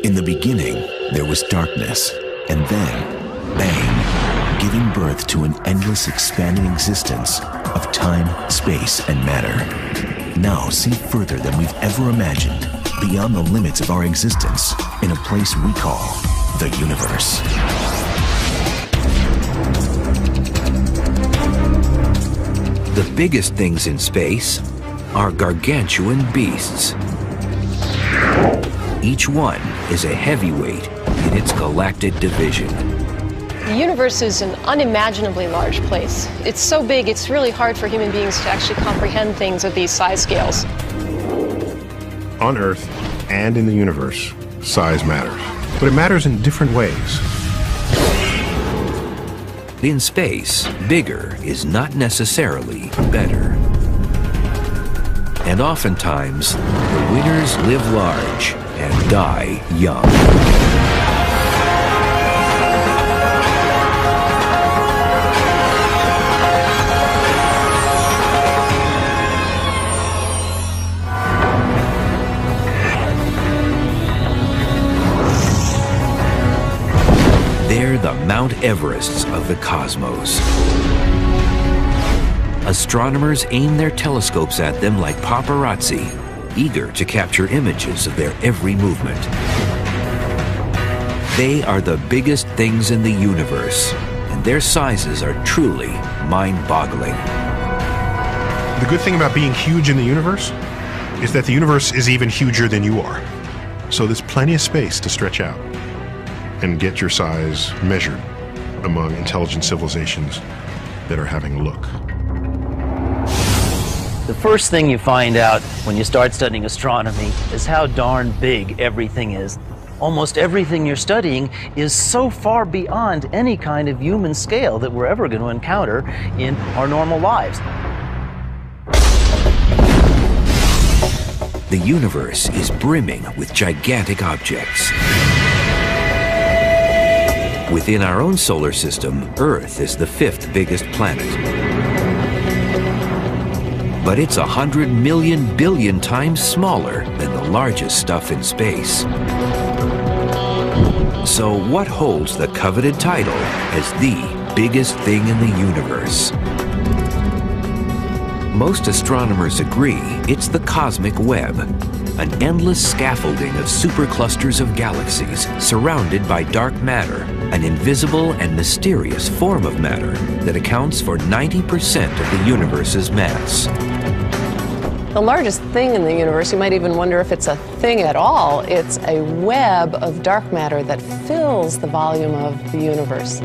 In the beginning, there was darkness, and then, bang, giving birth to an endless expanding existence of time, space, and matter. Now see further than we've ever imagined, beyond the limits of our existence, in a place we call the universe. The biggest things in space are gargantuan beasts. Each one is a heavyweight in its galactic division. The universe is an unimaginably large place. It's so big, it's really hard for human beings to actually comprehend things at these size scales. On Earth and in the universe, size matters. But it matters in different ways. In space, bigger is not necessarily better. And oftentimes, the winners live large and die young. They're the Mount Everests of the cosmos. Astronomers aim their telescopes at them like paparazzi, eager to capture images of their every movement. They are the biggest things in the universe, and their sizes are truly mind-boggling. The good thing about being huge in the universe is that the universe is even huger than you are. So there's plenty of space to stretch out and get your size measured among intelligent civilizations that are having a look. The first thing you find out when you start studying astronomy is how darn big everything is. Almost everything you're studying is so far beyond any kind of human scale that we're ever going to encounter in our normal lives. The universe is brimming with gigantic objects. Within our own solar system, Earth is the 5th biggest planet. But it's 100 million billion times smaller than the largest stuff in space. So what holds the coveted title as the biggest thing in the universe? Most astronomers agree it's the cosmic web, an endless scaffolding of superclusters of galaxies surrounded by dark matter, an invisible and mysterious form of matter that accounts for 90% of the universe's mass. The largest thing in the universe, you might even wonder if it's a thing at all, it's a web of dark matter that fills the volume of the universe.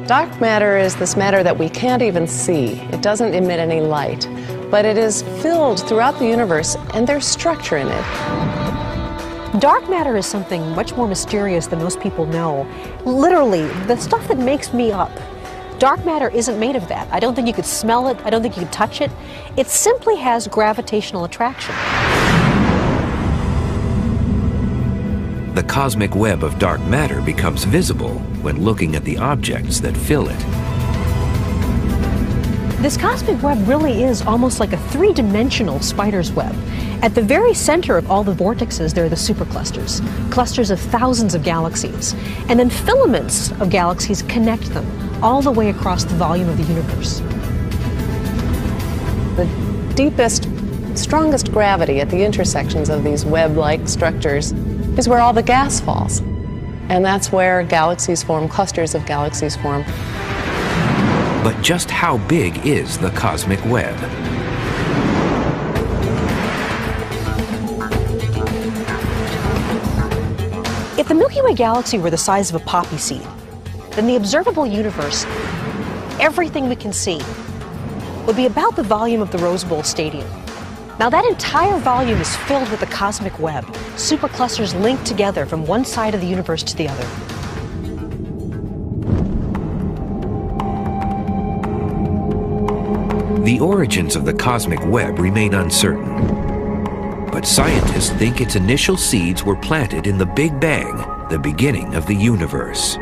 Dark matter is this matter that we can't even see. It doesn't emit any light, but it is filled throughout the universe, and there's structure in it. Dark matter is something much more mysterious than most people know. Literally, the stuff that makes me up. Dark matter isn't made of that. I don't think you could smell it. I don't think you could touch it. It simply has gravitational attraction. The cosmic web of dark matter becomes visible when looking at the objects that fill it. This cosmic web really is almost like a three-dimensional spider's web. At the very center of all the vortexes, there are the superclusters, clusters of thousands of galaxies, and then filaments of galaxies connect them all the way across the volume of the universe. The deepest, strongest gravity at the intersections of these web-like structures is where all the gas falls. And that's where galaxies form, clusters of galaxies form. But just how big is the cosmic web? If the Milky Way galaxy were the size of a poppy seed, then the observable universe, everything we can see, would be about the volume of the Rose Bowl Stadium. Now that entire volume is filled with the cosmic web, superclusters linked together from one side of the universe to the other. The origins of the cosmic web remain uncertain, but scientists think its initial seeds were planted in the Big Bang, the beginning of the universe.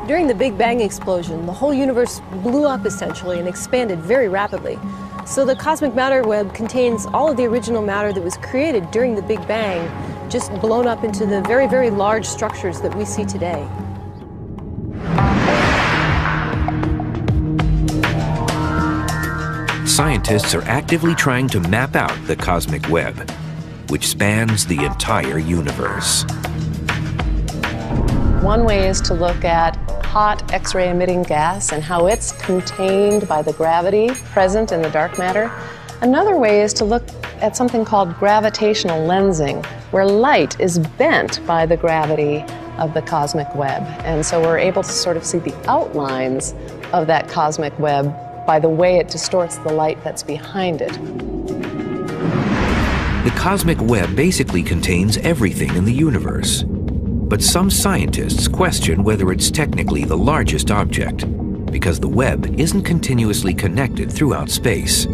During the Big Bang explosion, the whole universe blew up essentially and expanded very rapidly. So the cosmic matter web contains all of the original matter that was created during the Big Bang just blown up into the very, very large structures that we see today. Scientists are actively trying to map out the cosmic web, which spans the entire universe. One way is to look at hot X-ray emitting gas and how it's contained by the gravity present in the dark matter. Another way is to look at something called gravitational lensing, where light is bent by the gravity of the cosmic web. And so we're able to sort of see the outlines of that cosmic web by the way it distorts the light that's behind it. The cosmic web basically contains everything in the universe. But some scientists question whether it's technically the largest object, because the web isn't continuously connected throughout space.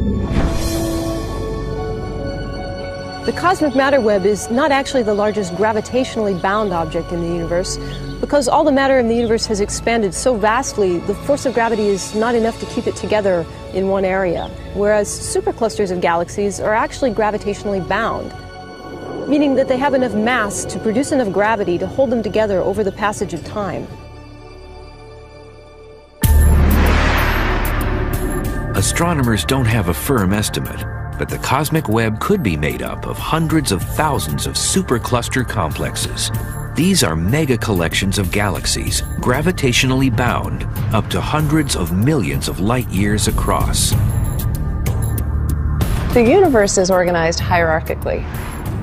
The cosmic matter web is not actually the largest gravitationally bound object in the universe, because all the matter in the universe has expanded so vastly, the force of gravity is not enough to keep it together in one area, whereas superclusters of galaxies are actually gravitationally bound, meaning that they have enough mass to produce enough gravity to hold them together over the passage of time. Astronomers don't have a firm estimate, but the cosmic web could be made up of hundreds of thousands of supercluster complexes. These are mega collections of galaxies, gravitationally bound, up to hundreds of millions of light years across. The universe is organized hierarchically.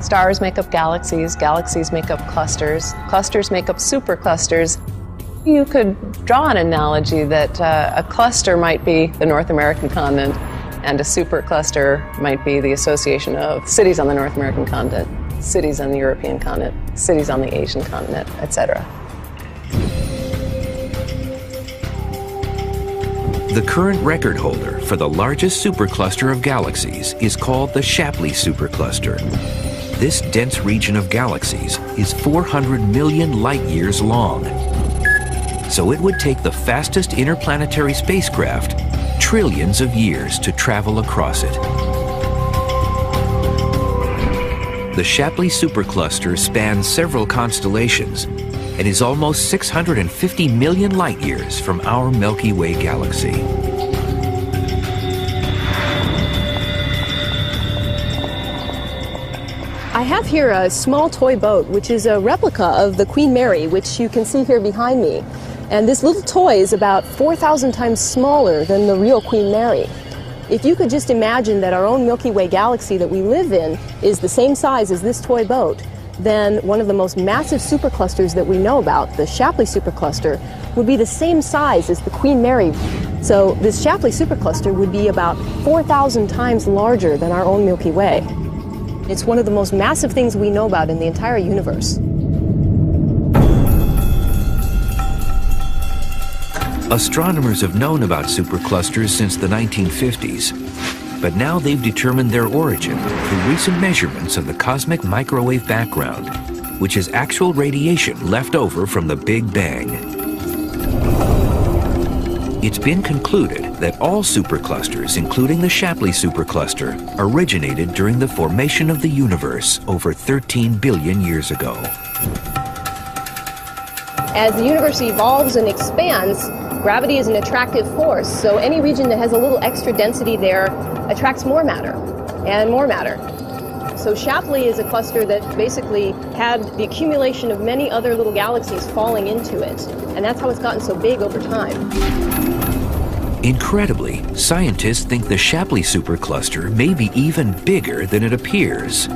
Stars make up galaxies, galaxies make up clusters, clusters make up superclusters. You could draw an analogy that a cluster might be the North American continent, and a supercluster might be the association of cities on the North American continent, cities on the European continent, cities on the Asian continent, etc. The current record holder for the largest supercluster of galaxies is called the Shapley supercluster. This dense region of galaxies is 400 million light years long. So it would take the fastest interplanetary spacecraft trillions of years to travel across it. The Shapley supercluster spans several constellations and is almost 650 million light years from our Milky Way galaxy. I have here a small toy boat, which is a replica of the Queen Mary, which you can see here behind me. And this little toy is about 4,000 times smaller than the real Queen Mary. If you could just imagine that our own Milky Way galaxy that we live in is the same size as this toy boat, then one of the most massive superclusters that we know about, the Shapley supercluster, would be the same size as the Queen Mary. So this Shapley supercluster would be about 4,000 times larger than our own Milky Way. It's one of the most massive things we know about in the entire universe. Astronomers have known about superclusters since the 1950s, but now they've determined their origin through recent measurements of the cosmic microwave background, which is actual radiation left over from the Big Bang. It's been concluded that all superclusters, including the Shapley supercluster, originated during the formation of the universe over 13 billion years ago. As the universe evolves and expands, gravity is an attractive force, so any region that has a little extra density there attracts more matter and more matter. So Shapley is a cluster that basically had the accumulation of many other little galaxies falling into it, and that's how it's gotten so big over time. Incredibly, scientists think the Shapley supercluster may be even bigger than it appears.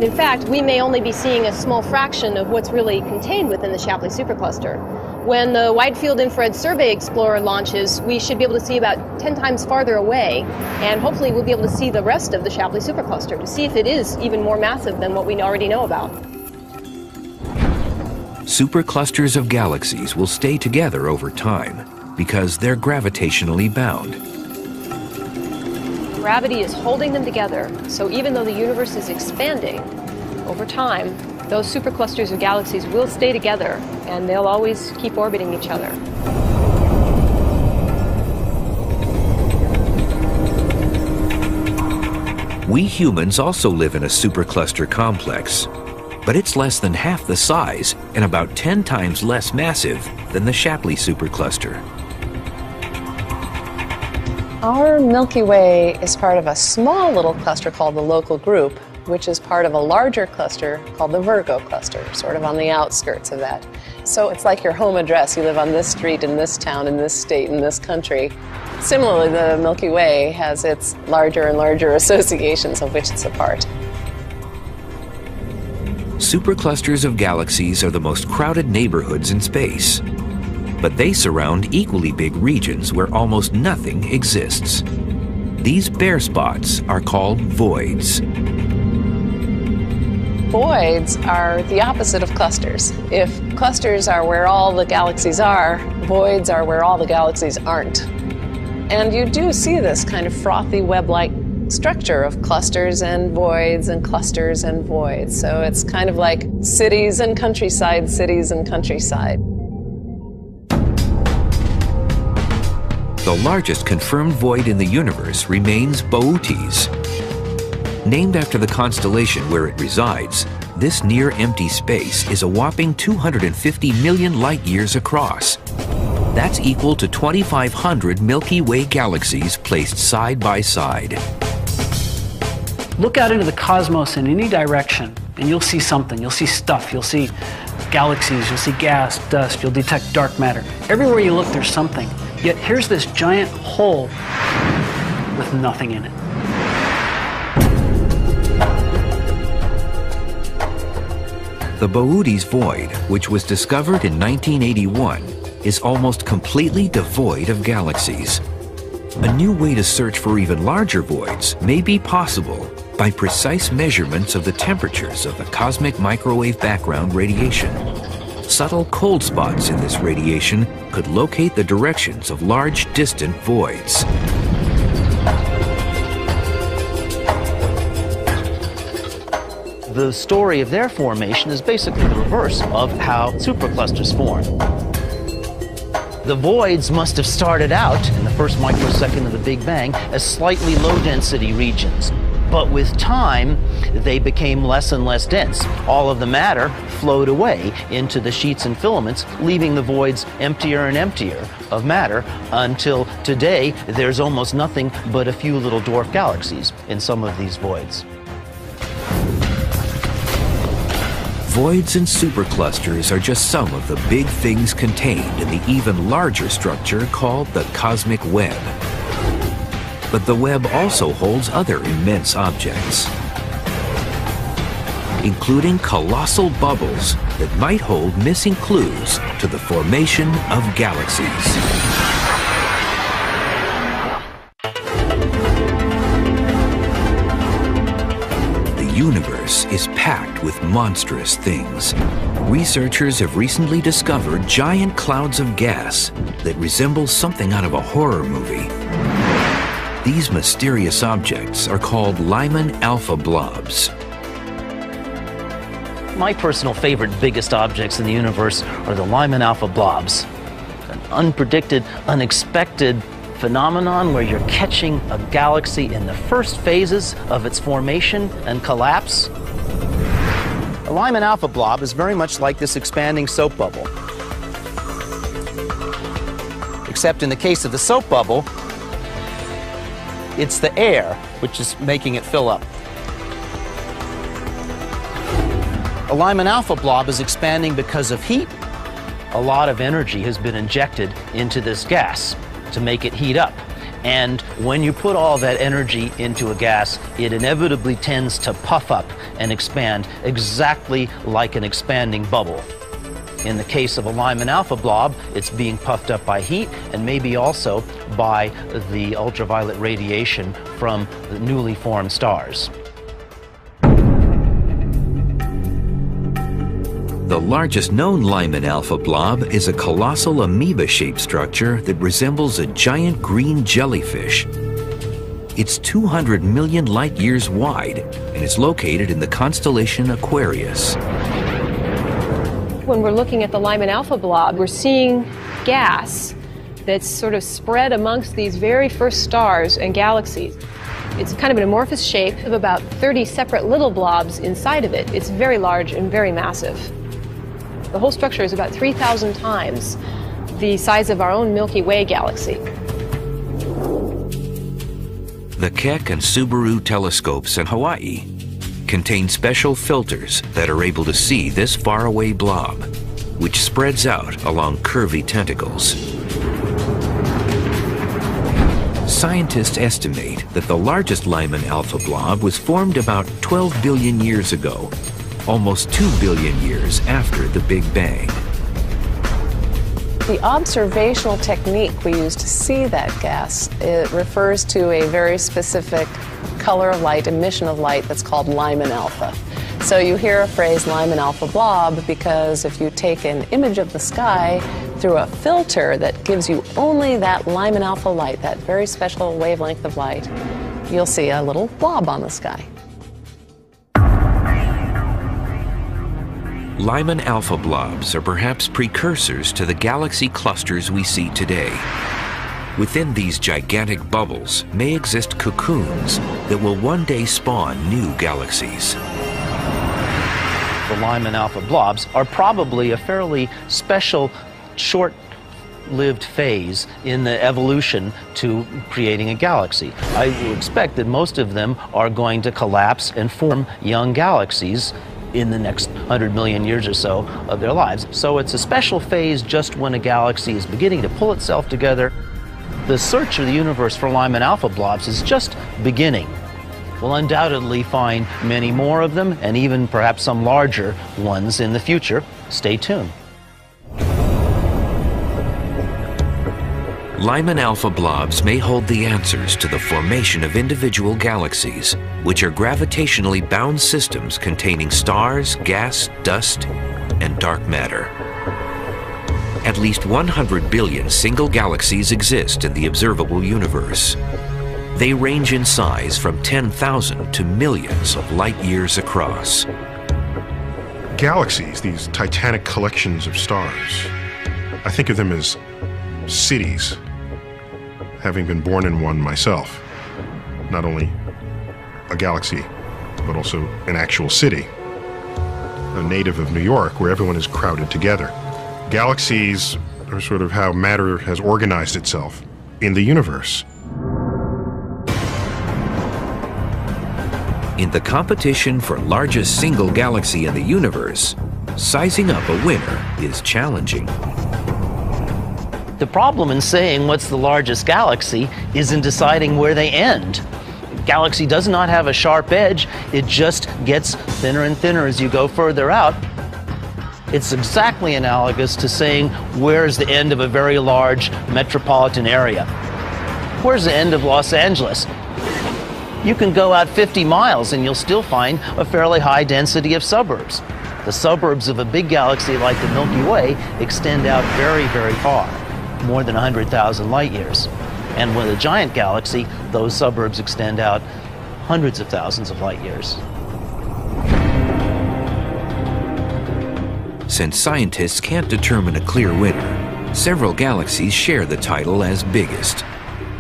In fact, we may only be seeing a small fraction of what's really contained within the Shapley supercluster. When the Wide Field Infrared Survey Explorer launches, we should be able to see about 10 times farther away, and hopefully we'll be able to see the rest of the Shapley supercluster to see if it is even more massive than what we already know about. Superclusters of galaxies will stay together over time because they're gravitationally bound. Gravity is holding them together, so even though the universe is expanding, over time, those superclusters of galaxies will stay together, and they'll always keep orbiting each other. We humans also live in a supercluster complex, but it's less than half the size and about 10 times less massive than the Shapley supercluster. Our Milky Way is part of a small little cluster called the Local Group, which is part of a larger cluster called the Virgo cluster, sort of on the outskirts of that. So it's like your home address. You live on this street in this town, in this state, in this country. Similarly, the Milky Way has its larger and larger associations of which it's a part. Superclusters of galaxies are the most crowded neighborhoods in space, but they surround equally big regions where almost nothing exists. These bare spots are called voids. Voids are the opposite of clusters. If clusters are where all the galaxies are, voids are where all the galaxies aren't. And you do see this kind of frothy web-like structure of clusters and voids and clusters and voids. So it's kind of like cities and countryside, cities and countryside. The largest confirmed void in the universe remains Boötes. Named after the constellation where it resides, this near-empty space is a whopping 250 million light-years across. That's equal to 2,500 Milky Way galaxies placed side by side. Look out into the cosmos in any direction, and you'll see something. You'll see stuff. You'll see galaxies. You'll see gas, dust. You'll detect dark matter. Everywhere you look, there's something. Yet here's this giant hole with nothing in it. The Boötes void, which was discovered in 1981, is almost completely devoid of galaxies. A new way to search for even larger voids may be possible by precise measurements of the temperatures of the cosmic microwave background radiation. Subtle cold spots in this radiation could locate the directions of large distant voids. The story of their formation is basically the reverse of how superclusters form. The voids must have started out in the first microsecond of the Big Bang as slightly low-density regions. But with time, they became less and less dense. All of the matter flowed away into the sheets and filaments, leaving the voids emptier and emptier of matter until today there's almost nothing but a few little dwarf galaxies in some of these voids. Voids and superclusters are just some of the big things contained in the even larger structure called the cosmic web. But the web also holds other immense objects, including colossal bubbles that might hold missing clues to the formation of galaxies. The universe is packed with monstrous things. Researchers have recently discovered giant clouds of gas that resemble something out of a horror movie. These mysterious objects are called Lyman alpha blobs. My personal favorite biggest objects in the universe are the Lyman alpha blobs. An unpredicted, unexpected phenomenon where you're catching a galaxy in the first phases of its formation and collapse. A Lyman alpha blob is very much like this expanding soap bubble. Except in the case of the soap bubble, it's the air which is making it fill up. A Lyman alpha blob is expanding because of heat. A lot of energy has been injected into this gas to make it heat up. And when you put all that energy into a gas, it inevitably tends to puff up and expand exactly like an expanding bubble. In the case of a Lyman alpha blob, it's being puffed up by heat and maybe also by the ultraviolet radiation from the newly formed stars. The largest known Lyman alpha blob is a colossal amoeba-shaped structure that resembles a giant green jellyfish. It's 200 million light-years wide and is located in the constellation Aquarius. When we're looking at the Lyman alpha blob, we're seeing gas that's sort of spread amongst these very first stars and galaxies. It's kind of an amorphous shape of about 30 separate little blobs inside of it. It's very large and very massive. The whole structure is about 3,000 times the size of our own Milky Way galaxy. The Keck and Subaru telescopes in Hawaii contain special filters that are able to see this faraway blob, which spreads out along curvy tentacles. Scientists estimate that the largest Lyman alpha blob was formed about 12 billion years ago, almost 2 billion years after the Big Bang. The observational technique we use to see that gas, it refers to a very specific color of light, emission of light that's called Lyman alpha. So you hear a phrase Lyman alpha blob because if you take an image of the sky through a filter that gives you only that Lyman alpha light, that very special wavelength of light, you'll see a little blob on the sky. Lyman alpha blobs are perhaps precursors to the galaxy clusters we see today. Within these gigantic bubbles may exist cocoons that will one day spawn new galaxies. The Lyman alpha blobs are probably a fairly special, short-lived phase in the evolution to creating a galaxy. I would expect that most of them are going to collapse and form young galaxies in the next 100 million years or so of their lives. So it's a special phase just when a galaxy is beginning to pull itself together. The search of the universe for Lyman alpha blobs is just beginning. We'll undoubtedly find many more of them, and even perhaps some larger ones in the future. Stay tuned. Lyman alpha blobs may hold the answers to the formation of individual galaxies, which are gravitationally bound systems containing stars, gas, dust, and dark matter. At least 100 billion single galaxies exist in the observable universe. They range in size from 10,000 to millions of light years across. Galaxies, these titanic collections of stars, I think of them as cities, having been born in one myself. Not only a galaxy, but also an actual city. A native of New York, where everyone is crowded together. Galaxies are sort of how matter has organized itself in the universe. In the competition for largest single galaxy in the universe, sizing up a winner is challenging. The problem in saying what's the largest galaxy is in deciding where they end. Galaxy does not have a sharp edge, it just gets thinner and thinner as you go further out. It's exactly analogous to saying where's the end of a very large metropolitan area. Where's the end of Los Angeles? You can go out 50 miles and you'll still find a fairly high density of suburbs. The suburbs of a big galaxy like the Milky Way extend out very, very far, more than 100,000 light years. And with a giant galaxy, those suburbs extend out hundreds of thousands of light years. Since scientists can't determine a clear winner, several galaxies share the title as biggest.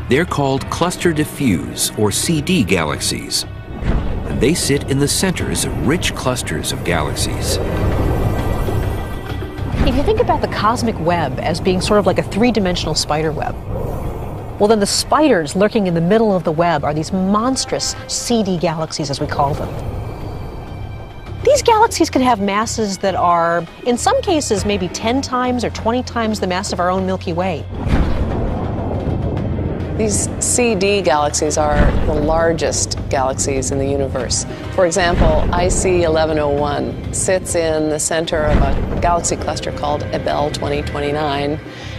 They're called cluster diffuse, or CD galaxies, and they sit in the centers of rich clusters of galaxies. If you think about the cosmic web as being sort of like a three-dimensional spider web, well, then the spiders lurking in the middle of the web are these monstrous CD galaxies, as we call them. These galaxies can have masses that are, in some cases, maybe 10 times or 20 times the mass of our own Milky Way. These CD galaxies are the largest galaxies in the universe. For example, IC 1101 sits in the center of a galaxy cluster called Abell 2029,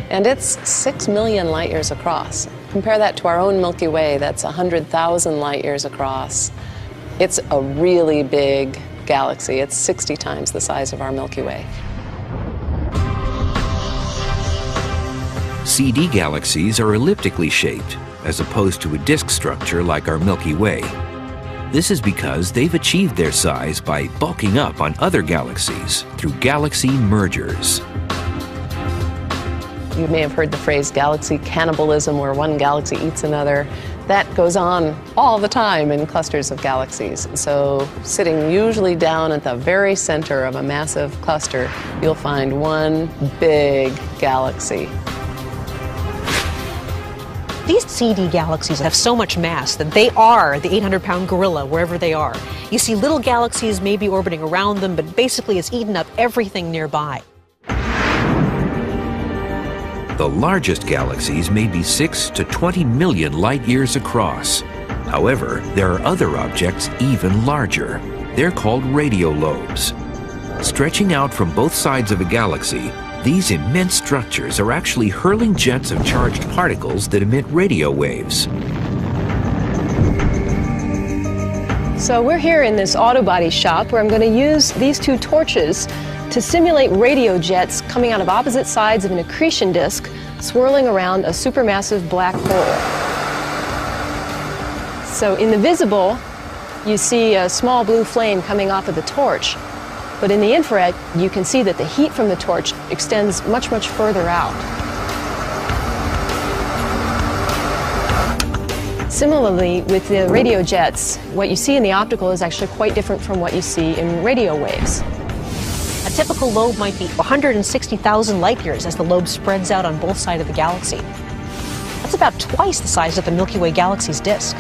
and it's 6 million light years across. Compare that to our own Milky Way, that's 100,000 light years across. It's a really big galaxy. It's 60 times the size of our Milky Way. CD galaxies are elliptically shaped, as opposed to a disk structure like our Milky Way. This is because they've achieved their size by bulking up on other galaxies through galaxy mergers. You may have heard the phrase galaxy cannibalism, where one galaxy eats another. That goes on all the time in clusters of galaxies. So sitting usually down at the very center of a massive cluster, you'll find one big galaxy. These CD galaxies have so much mass that they are the 800-pound gorilla wherever they are. You see little galaxies maybe orbiting around them, but basically it's eaten up everything nearby. The largest galaxies may be 6 to 20 million light years across. However, there are other objects even larger. They're called radiolobes. Stretching out from both sides of a galaxy, these immense structures are actually hurling jets of charged particles that emit radio waves. So we're here in this auto body shop where I'm going to use these two torches to simulate radio jets coming out of opposite sides of an accretion disk swirling around a supermassive black hole. So in the visible, you see a small blue flame coming off of the torch. But in the infrared, you can see that the heat from the torch extends much, much further out. Similarly, with the radio jets, what you see in the optical is actually quite different from what you see in radio waves. A typical lobe might be 160,000 light years as the lobe spreads out on both sides of the galaxy. That's about twice the size of the Milky Way galaxy's disk.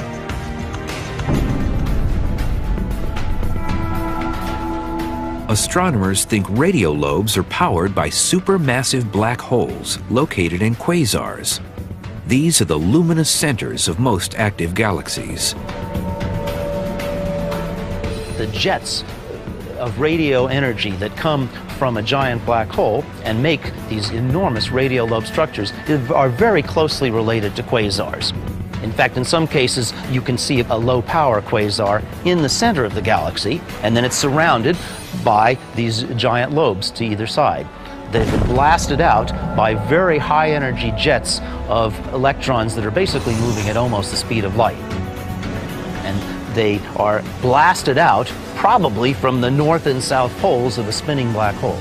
Astronomers think radiolobes are powered by supermassive black holes located in quasars. These are the luminous centers of most active galaxies. The jets of radio energy that come from a giant black hole and make these enormous radiolobe structures are very closely related to quasars. In fact, in some cases, you can see a low-power quasar in the center of the galaxy, and then it's surrounded by these giant lobes to either side. They've been blasted out by very high-energy jets of electrons that are basically moving at almost the speed of light. And they are blasted out probably from the north and south poles of a spinning black hole.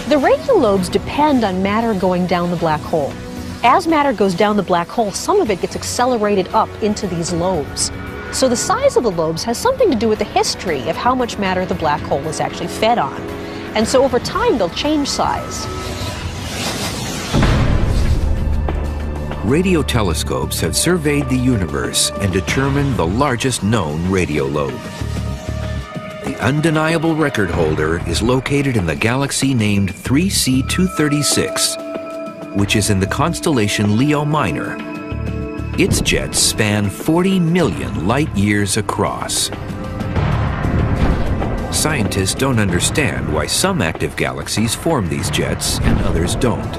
The radiolobes depend on matter going down the black hole. As matter goes down the black hole, some of it gets accelerated up into these lobes. So the size of the lobes has something to do with the history of how much matter the black hole is actually fed on. And so over time, they'll change size. Radio telescopes have surveyed the universe and determined the largest known radiolobe. The undeniable record holder is located in the galaxy named 3C236, which is in the constellation Leo Minor. Its jets span 40 million light years across. Scientists don't understand why some active galaxies form these jets and others don't.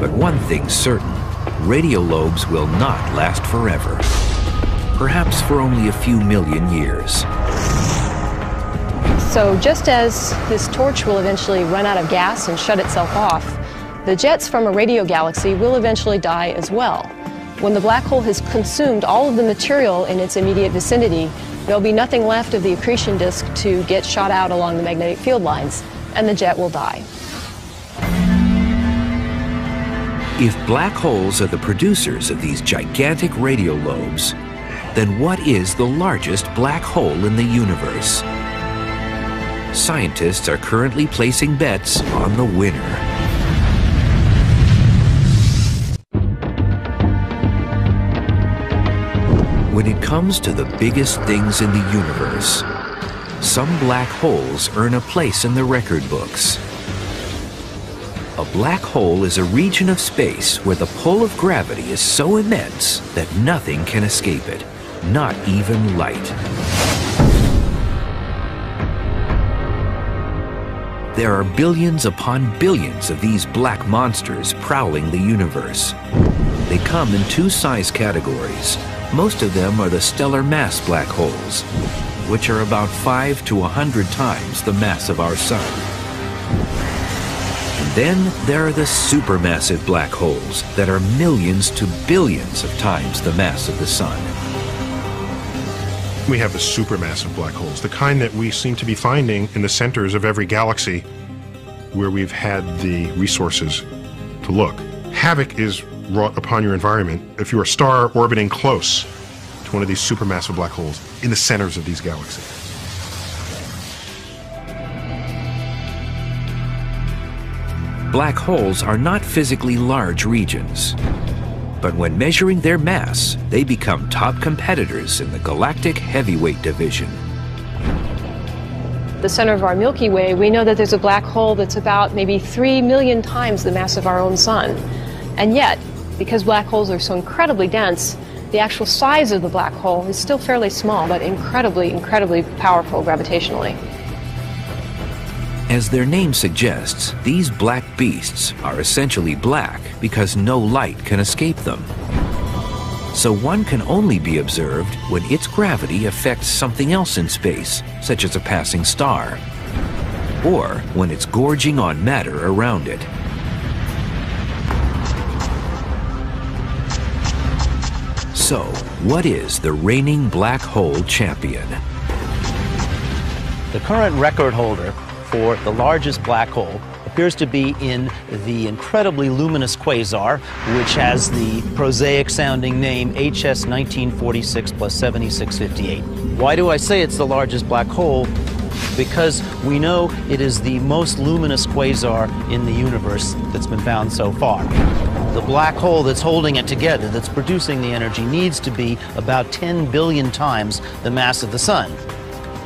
But one thing's certain, radiolobes will not last forever. Perhaps for only a few million years. So just as this torch will eventually run out of gas and shut itself off, the jets from a radio galaxy will eventually die as well. When the black hole has consumed all of the material in its immediate vicinity, there'll be nothing left of the accretion disk to get shot out along the magnetic field lines, and the jet will die. If black holes are the producers of these gigantic radiolobes, then what is the largest black hole in the universe? Scientists are currently placing bets on the winner. When it comes to the biggest things in the universe, some black holes earn a place in the record books. A black hole is a region of space where the pull of gravity is so immense that nothing can escape it, not even light. There are billions upon billions of these black monsters prowling the universe. They come in two size categories. Most of them are the stellar mass black holes, which are about 5 to 100 times the mass of our sun. And then there are the supermassive black holes that are millions to billions of times the mass of the sun. We have the supermassive black holes, the kind that we seem to be finding in the centers of every galaxy where we've had the resources to look. Havoc is wrought upon your environment if you're a star orbiting close to one of these supermassive black holes in the centers of these galaxies. Black holes are not physically large regions, but when measuring their mass, they become top competitors in the galactic heavyweight division. The center of our Milky Way, we know that there's a black hole that's about maybe 3 million times the mass of our own sun. And yet, because black holes are so incredibly dense, the actual size of the black hole is still fairly small, but incredibly, incredibly powerful gravitationally. As their name suggests, these black beasts are essentially black because no light can escape them. So one can only be observed when its gravity affects something else in space, such as a passing star, or when it's gorging on matter around it. So, what is the reigning black hole champion? The current record holder for the largest black hole appears to be in the incredibly luminous quasar, which has the prosaic-sounding name HS 1946 plus 7658. Why do I say it's the largest black hole? Because we know it is the most luminous quasar in the universe that's been found so far. The black hole that's holding it together, that's producing the energy, needs to be about 10 billion times the mass of the sun.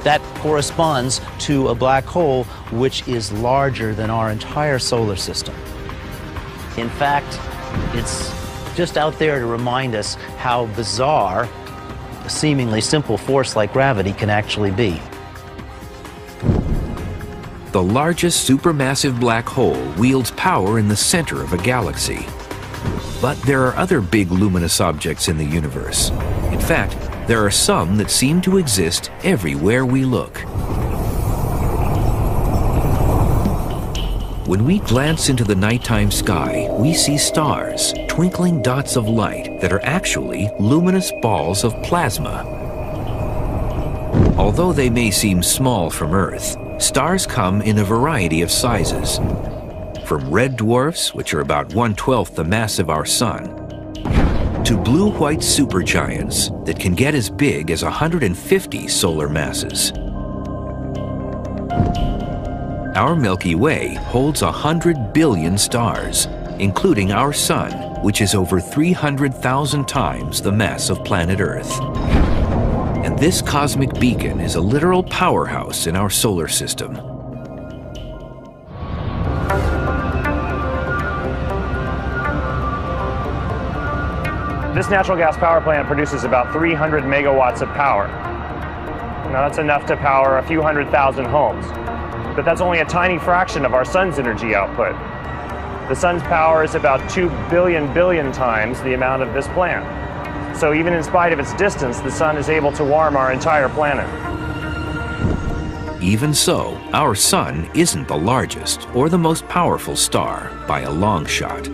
That corresponds to a black hole which is larger than our entire solar system. In fact, it's just out there to remind us how bizarre a seemingly simple force like gravity can actually be. The largest supermassive black hole wields power in the center of a galaxy. But there are other big luminous objects in the universe. In fact, there are some that seem to exist everywhere we look. When we glance into the nighttime sky, we see stars, twinkling dots of light that are actually luminous balls of plasma. Although they may seem small from Earth, stars come in a variety of sizes. From red dwarfs, which are about 1/12 the mass of our sun, to blue-white supergiants that can get as big as 150 solar masses. Our Milky Way holds 100 billion stars, including our sun, which is over 300,000 times the mass of planet Earth. And this cosmic beacon is a literal powerhouse in our solar system. This natural gas power plant produces about 300 megawatts of power. Now that's enough to power a few 100,000 homes, but that's only a tiny fraction of our sun's energy output. The sun's power is about 2 billion times the amount of this plant. So even in spite of its distance, the sun is able to warm our entire planet. Even so, our sun isn't the largest or the most powerful star by a long shot.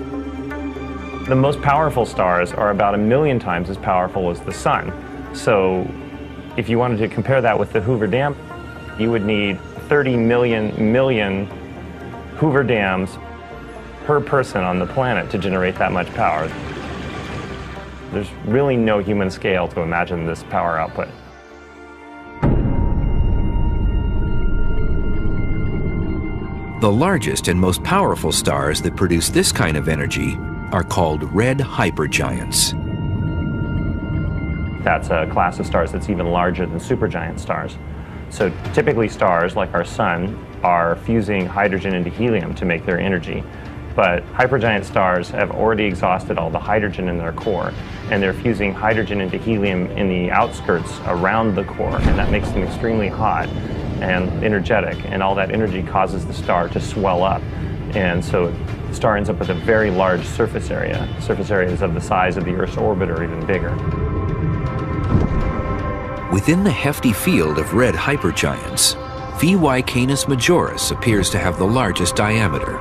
The most powerful stars are about 1 million times as powerful as the sun. So if you wanted to compare that with the Hoover Dam, you would need 30 million Hoover Dams per person on the planet to generate that much power. There's really no human scale to imagine this power output. The largest and most powerful stars that produce this kind of energy are called red hypergiants. That's a class of stars that's even larger than supergiant stars. So typically stars, like our sun, are fusing hydrogen into helium to make their energy. But hypergiant stars have already exhausted all the hydrogen in their core, and they're fusing hydrogen into helium in the outskirts around the core, and that makes them extremely hot and energetic, and all that energy causes the star to swell up. And so the star ends up with a very large surface area. Surface areas of the size of the Earth's orbit or even bigger. Within the hefty field of red hypergiants, VY Canis Majoris appears to have the largest diameter.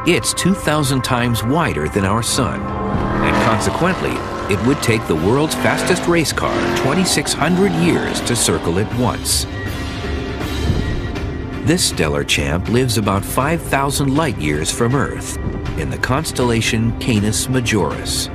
It's 2,000 times wider than our sun, and consequently, it would take the world's fastest race car 2,600 years to circle it once. This stellar champ lives about 5,000 light years from Earth in the constellation Canis Majoris.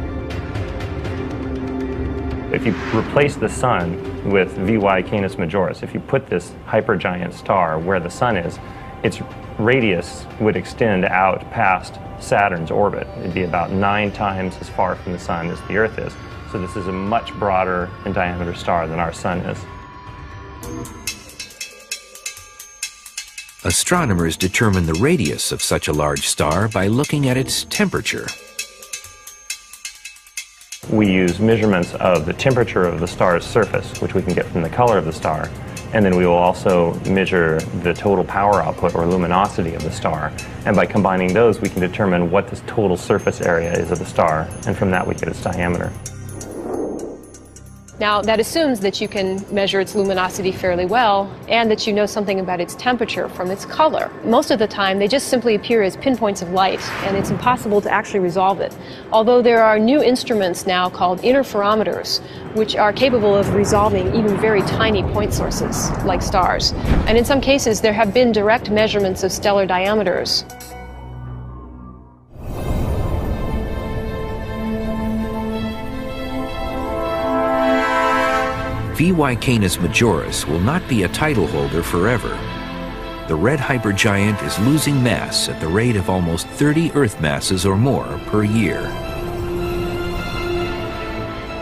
If you replace the Sun with VY Canis Majoris, if you put this hypergiant star where the Sun is, its radius would extend out past Saturn's orbit. It'd be about 9 times as far from the Sun as the Earth is. So this is a much broader in diameter star than our Sun is. Astronomers determine the radius of such a large star by looking at its temperature. We use measurements of the temperature of the star's surface, which we can get from the color of the star, and then we will also measure the total power output or luminosity of the star. And by combining those, we can determine what the total surface area is of the star, and from that we get its diameter. Now, that assumes that you can measure its luminosity fairly well and that you know something about its temperature from its color. Most of the time, they just simply appear as pinpoints of light, and it's impossible to actually resolve it. Although there are new instruments now called interferometers, which are capable of resolving even very tiny point sources, like stars. And in some cases, there have been direct measurements of stellar diameters. VY Canis Majoris will not be a title holder forever. The red hypergiant is losing mass at the rate of almost 30 Earth masses or more per year.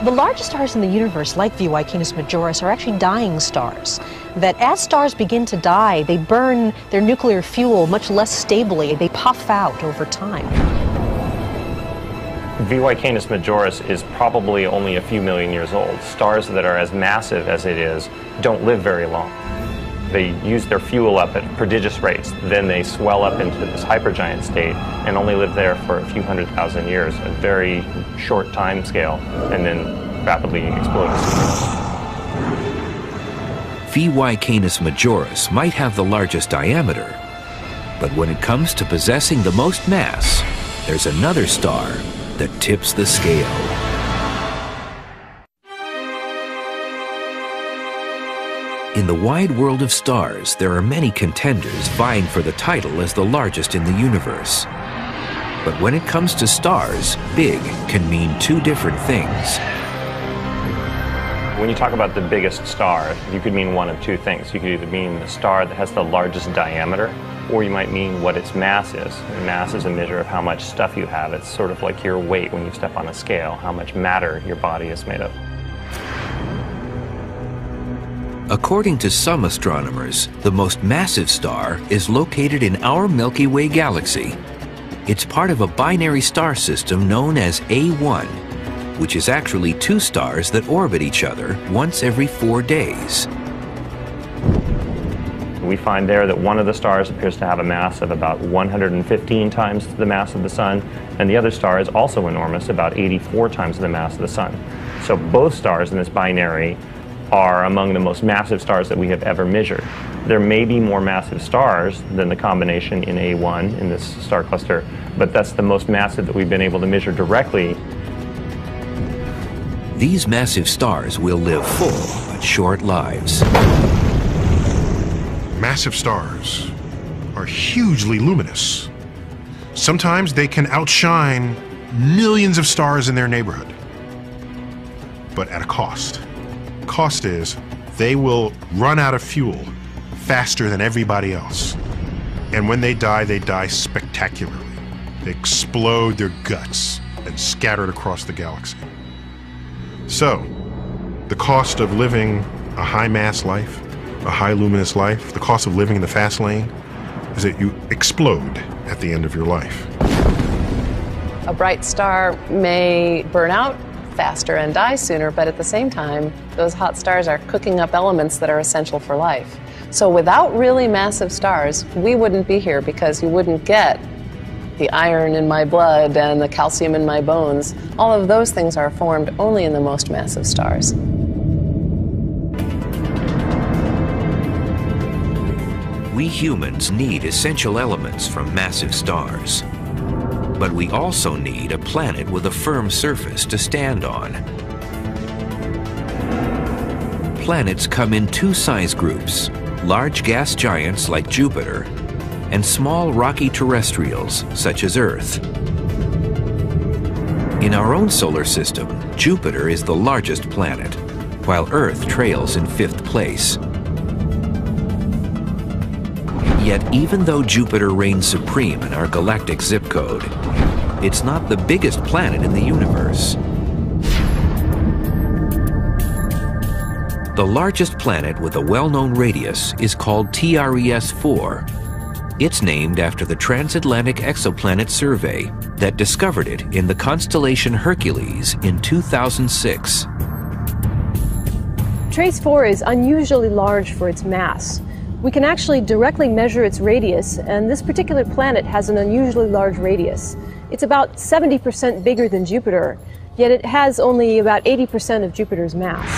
The largest stars in the universe, like VY Canis Majoris, are actually dying stars. That as stars begin to die, they burn their nuclear fuel much less stably. They puff out over time. VY Canis Majoris is probably only a few million years old. Stars that are as massive as it is don't live very long. They use their fuel up at prodigious rates. Then they swell up into this hypergiant state and only live there for a few 100,000 years, a very short time scale, and then rapidly explode. VY Canis Majoris might have the largest diameter, but when it comes to possessing the most mass, there's another star that tips the scale. In the wide world of stars, there are many contenders vying for the title as the largest in the universe. But when it comes to stars, big can mean two different things. When you talk about the biggest star, you could mean one of two things. You could either mean the star that has the largest diameter, or you might mean what its mass is. And mass is a measure of how much stuff you have. It's sort of like your weight when you step on a scale, how much matter your body is made of. According to some astronomers, the most massive star is located in our Milky Way galaxy. It's part of a binary star system known as A1, which is actually two stars that orbit each other once every 4 days. We find there that one of the stars appears to have a mass of about 115 times the mass of the Sun, and the other star is also enormous, about 84 times the mass of the Sun. So both stars in this binary are among the most massive stars that we have ever measured. There may be more massive stars than the combination in A1 in this star cluster, but that's the most massive that we've been able to measure directly. These massive stars will live full but short lives. Massive stars are hugely luminous. Sometimes they can outshine millions of stars in their neighborhood, but at a cost. Cost is they will run out of fuel faster than everybody else. And when they die spectacularly. They explode their guts and scatter it across the galaxy. So, the cost of living a high mass life, a high luminous life, the cost of living in the fast lane is that you explode at the end of your life. A bright star may burn out faster and die sooner, but at the same time, those hot stars are cooking up elements that are essential for life. So without really massive stars, we wouldn't be here because you wouldn't get the iron in my blood and the calcium in my bones. All of those things are formed only in the most massive stars. We humans need essential elements from massive stars. But we also need a planet with a firm surface to stand on. Planets come in two size groups, large gas giants like Jupiter, and small rocky terrestrials such as Earth. In our own solar system, Jupiter is the largest planet, while Earth trails in 5th place. Yet even though Jupiter reigns supreme in our galactic zip code, it's not the biggest planet in the universe. The largest planet with a well-known radius is called TRES-4. It's named after the Transatlantic Exoplanet Survey that discovered it in the constellation Hercules in 2006. TRES-4 is unusually large for its mass. We can actually directly measure its radius, and this particular planet has an unusually large radius. It's about 70% bigger than Jupiter, yet it has only about 80% of Jupiter's mass.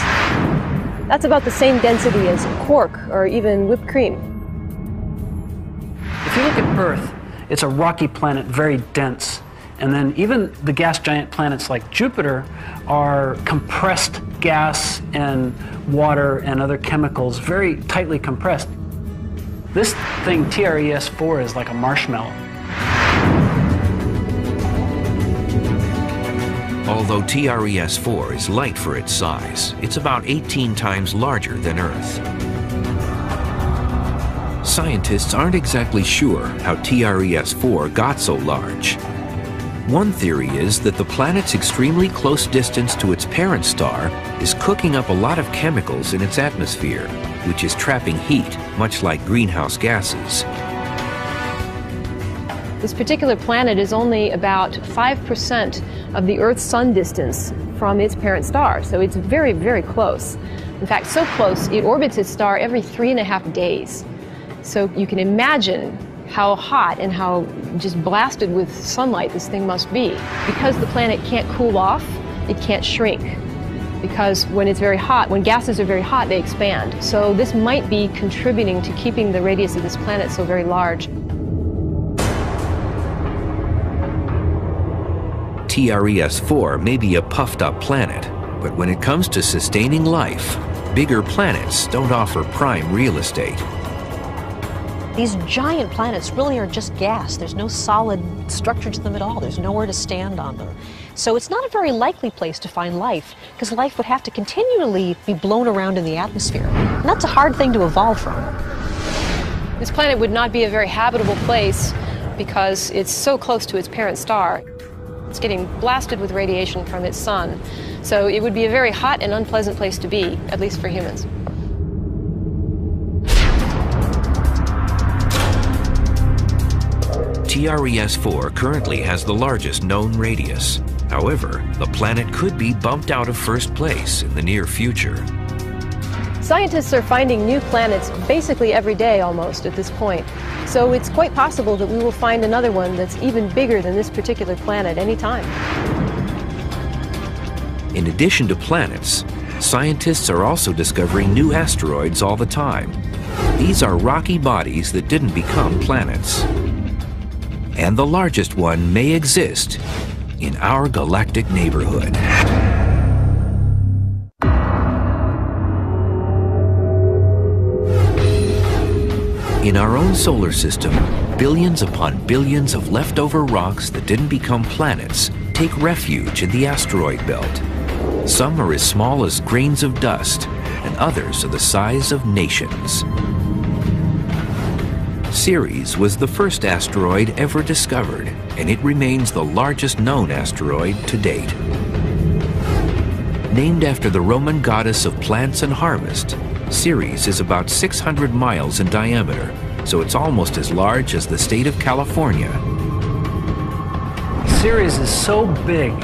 That's about the same density as cork or even whipped cream. If you look at Earth, it's a rocky planet, very dense. And then even the gas giant planets like Jupiter are compressed gas and water and other chemicals, very tightly compressed. This thing, TRES-4, is like a marshmallow. Although TRES-4 is light for its size, it's about 18 times larger than Earth. Scientists aren't exactly sure how TRES-4 got so large. One theory is that the planet's extremely close distance to its parent star is cooking up a lot of chemicals in its atmosphere, which is trapping heat, much like greenhouse gases. This particular planet is only about 5% of the Earth-Sun distance from its parent star, so it's very, very close. In fact, so close, it orbits its star every 3.5 days. So you can imagine how hot and how just blasted with sunlight this thing must be. Because the planet can't cool off, it can't shrink. Because when it's very hot, when gases are very hot, they expand. So this might be contributing to keeping the radius of this planet so very large. TRES-4 may be a puffed-up planet, but when it comes to sustaining life, bigger planets don't offer prime real estate. These giant planets really are just gas. There's no solid structure to them at all. There's nowhere to stand on them. So it's not a very likely place to find life, because life would have to continually be blown around in the atmosphere. And that's a hard thing to evolve from. This planet would not be a very habitable place because it's so close to its parent star. It's getting blasted with radiation from its sun. So it would be a very hot and unpleasant place to be, at least for humans. TRES-4 currently has the largest known radius. However, the planet could be bumped out of first place in the near future. Scientists are finding new planets basically every day almost at this point. So it's quite possible that we will find another one that's even bigger than this particular planet anytime. In addition to planets, scientists are also discovering new asteroids all the time. These are rocky bodies that didn't become planets. And the largest one may exist in our galactic neighborhood. In our own solar system, billions upon billions of leftover rocks that didn't become planets take refuge in the asteroid belt. Some are as small as grains of dust, and others are the size of nations. Ceres was the first asteroid ever discovered, and it remains the largest known asteroid to date. Named after the Roman goddess of plants and harvest, Ceres is about 600 miles in diameter, so it's almost as large as the state of California. Ceres is so big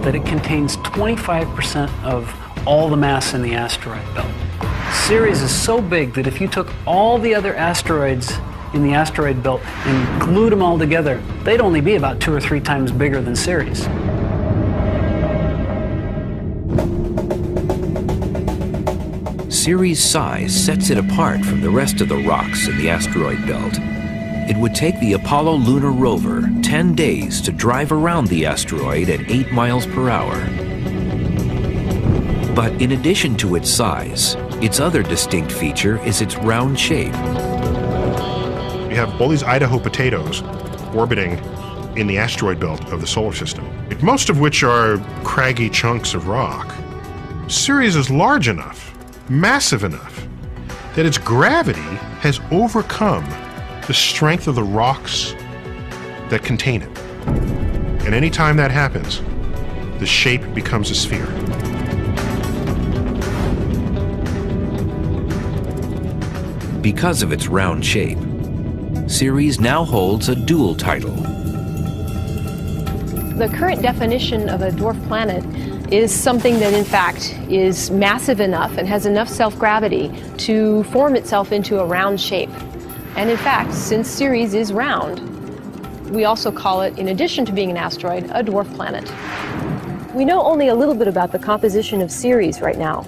that it contains 25% of all the mass in the asteroid belt. Ceres is so big that if you took all the other asteroids in the asteroid belt and glued them all together, they'd only be about 2 or 3 times bigger than Ceres. Ceres' size sets it apart from the rest of the rocks in the asteroid belt. It would take the Apollo lunar rover 10 days to drive around the asteroid at 8 miles per hour. But in addition to its size, Its other distinct feature is its round shape. You have all these Idaho potatoes orbiting in the asteroid belt of the solar system, most of which are craggy chunks of rock. Ceres is large enough, massive enough, that its gravity has overcome the strength of the rocks that contain it. And anytime that happens, the shape becomes a sphere. Because of its round shape, Ceres now holds a dual title. The current definition of a dwarf planet is something that in fact is massive enough and has enough self-gravity to form itself into a round shape. And in fact, since Ceres is round, we also call it, in addition to being an asteroid, a dwarf planet. We know only a little bit about the composition of Ceres right now.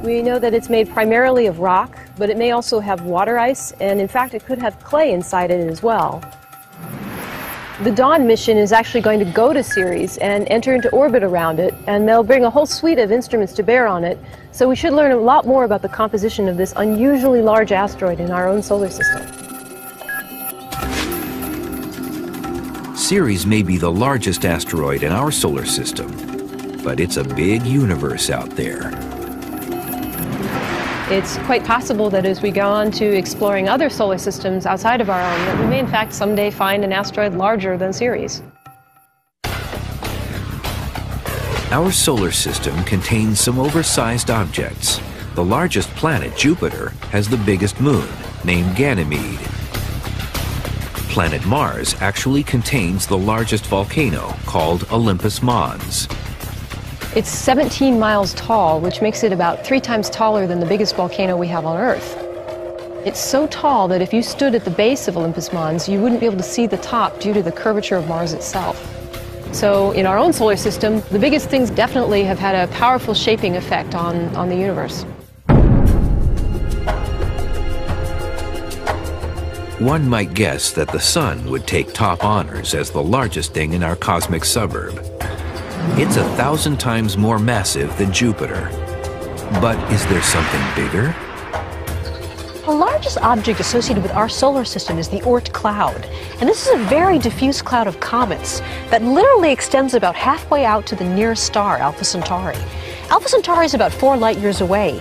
We know that it's made primarily of rock, but it may also have water ice, and in fact it could have clay inside it as well. The Dawn mission is actually going to go to Ceres and enter into orbit around it, and they'll bring a whole suite of instruments to bear on it, so we should learn a lot more about the composition of this unusually large asteroid in our own solar system. Ceres may be the largest asteroid in our solar system, but it's a big universe out there. It's quite possible that as we go on to exploring other solar systems outside of our own, that we may in fact someday find an asteroid larger than Ceres. Our solar system contains some oversized objects. The largest planet, Jupiter, has the biggest moon, named Ganymede. Planet Mars actually contains the largest volcano, called Olympus Mons. It's 17 miles tall, which makes it about 3 times taller than the biggest volcano we have on Earth. It's so tall that if you stood at the base of Olympus Mons, you wouldn't be able to see the top due to the curvature of Mars itself. So in our own solar system, the biggest things definitely have had a powerful shaping effect on the universe. One might guess that the Sun would take top honors as the largest thing in our cosmic suburb. It's 1,000 times more massive than Jupiter. But is there something bigger? The largest object associated with our solar system is the Oort cloud. And this is a very diffuse cloud of comets that literally extends about halfway out to the nearest star, Alpha Centauri. Alpha Centauri is about 4 light years away.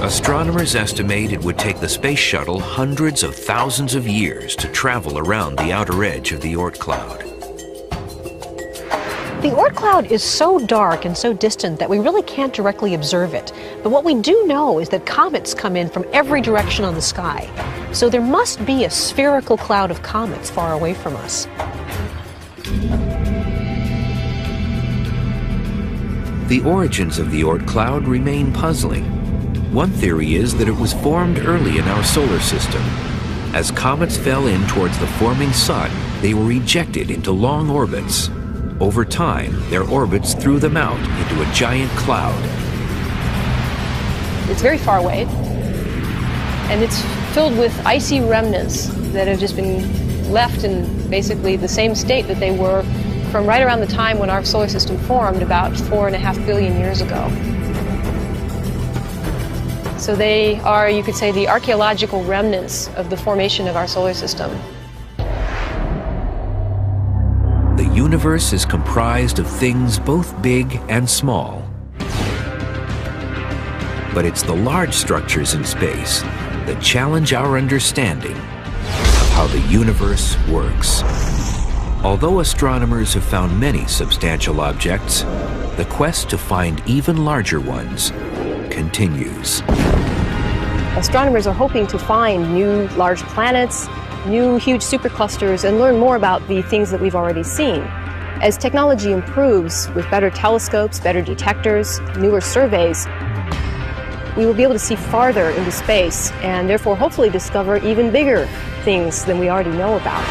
Astronomers estimate it would take the space shuttle hundreds of thousands of years to travel around the outer edge of the Oort cloud. The Oort cloud is so dark and so distant that we really can't directly observe it. But what we do know is that comets come in from every direction on the sky. So there must be a spherical cloud of comets far away from us. The origins of the Oort cloud remain puzzling. One theory is that it was formed early in our solar system. As comets fell in towards the forming sun, they were ejected into long orbits. Over time, their orbits threw them out into a giant cloud. It's very far away, and it's filled with icy remnants that have just been left in basically the same state that they were from right around the time when our solar system formed, about 4.5 billion years ago. So they are, you could say, the archaeological remnants of the formation of our solar system. The universe is comprised of things both big and small. But it's the large structures in space that challenge our understanding of how the universe works. Although astronomers have found many substantial objects, the quest to find even larger ones continues. Astronomers are hoping to find new large planets, new huge superclusters, and learn more about the things that we've already seen. As technology improves with better telescopes, better detectors, newer surveys, we will be able to see farther into space and therefore hopefully discover even bigger things than we already know about.